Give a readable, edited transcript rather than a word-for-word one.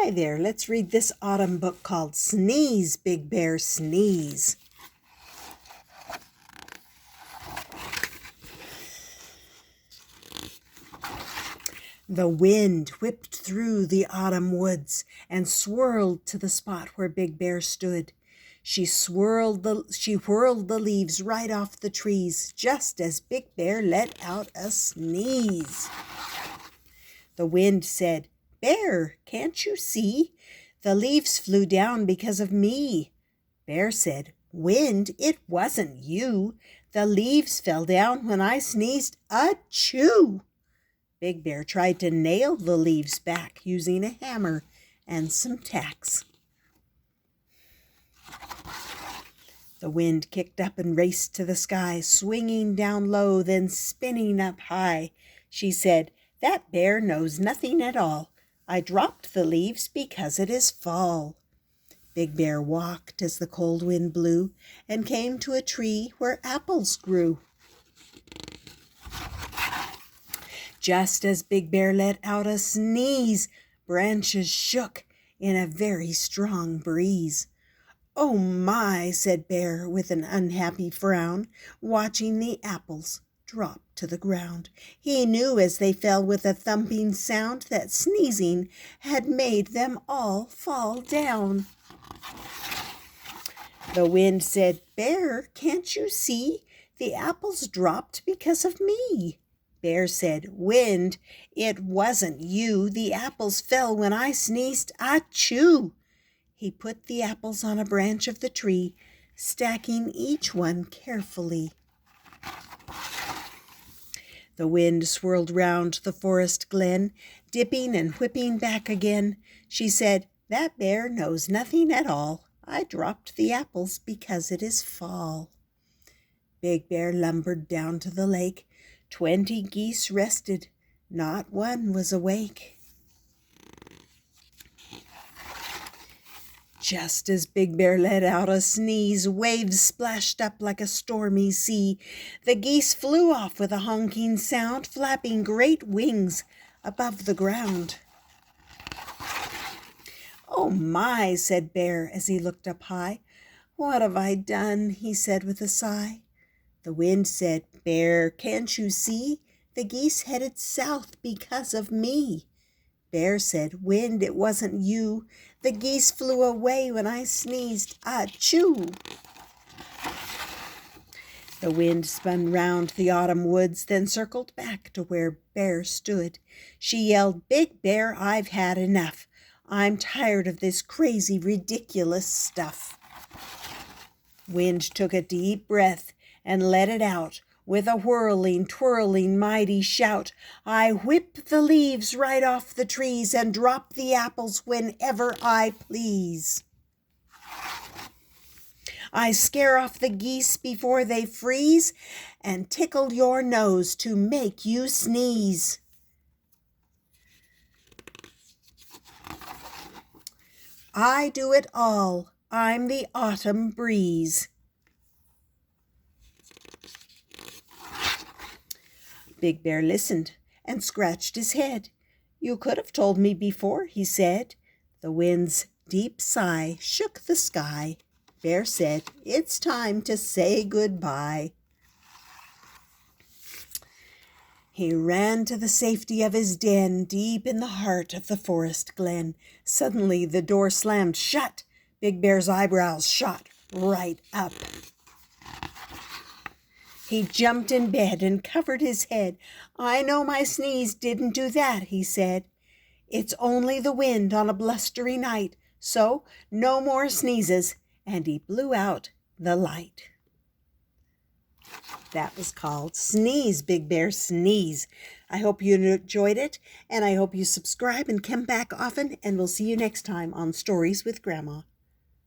Hi there, let's read this autumn book called Sneeze, Big Bear, Sneeze. The wind whipped through the autumn woods and swirled to the spot where Big Bear stood. She whirled the leaves right off the trees just as Big Bear let out a sneeze. The wind said, "Bear, can't you see? The leaves flew down because of me." Bear said, "Wind, it wasn't you. The leaves fell down when I sneezed. Achoo!" Big Bear tried to nail the leaves back using a hammer and some tacks. The wind kicked up and raced to the sky, swinging down low, then spinning up high. She said, "That bear knows nothing at all. I dropped the leaves because it is fall." Big Bear walked as the cold wind blew and came to a tree where apples grew. Just as Big Bear let out a sneeze, branches shook in a very strong breeze. "Oh my," said Bear with an unhappy frown, watching the apples drop to the ground. He knew as they fell with a thumping sound that sneezing had made them all fall down. The wind said, "Bear, can't you see? The apples dropped because of me." Bear said, "Wind, it wasn't you. The apples fell when I sneezed. Achoo!" He put the apples on a branch of the tree, stacking each one carefully. The wind swirled round the forest glen, dipping and whipping back again. She said, "That bear knows nothing at all. I dropped the apples because it is fall." Big Bear lumbered down to the lake. 20 geese rested. Not one was awake. Just as Big Bear let out a sneeze, waves splashed up like a stormy sea. The geese flew off with a honking sound, flapping great wings above the ground. "Oh my," said Bear as he looked up high. "What have I done?" he said with a sigh. The wind said, "Bear, can't you see? The geese headed south because of me." Bear said, "Wind, it wasn't you. The geese flew away when I sneezed. Achoo!" The wind spun round the autumn woods, then circled back to where Bear stood. She yelled, "Big Bear, I've had enough. I'm tired of this crazy, ridiculous stuff." Wind took a deep breath and let it out with a whirling, twirling, mighty shout. "I whip the leaves right off the trees and drop the apples whenever I please. I scare off the geese before they freeze and tickle your nose to make you sneeze." I do it all. I'm the autumn breeze. Big Bear listened and scratched his head. "You could have told me before," he said. The wind's deep sigh shook the sky. Bear said, "It's time to say goodbye." He ran to the safety of his den deep in the heart of the forest glen. Suddenly the door slammed shut. Big Bear's eyebrows shot right up. He jumped in bed and covered his head. "I know my sneeze didn't do that," he said. "It's only the wind on a blustery night, so no more sneezes." And he blew out the light. That was called Sneeze, Big Bear, Sneeze. I hope you enjoyed it, and I hope you subscribe and come back often, and we'll see you next time on Stories with Grandma.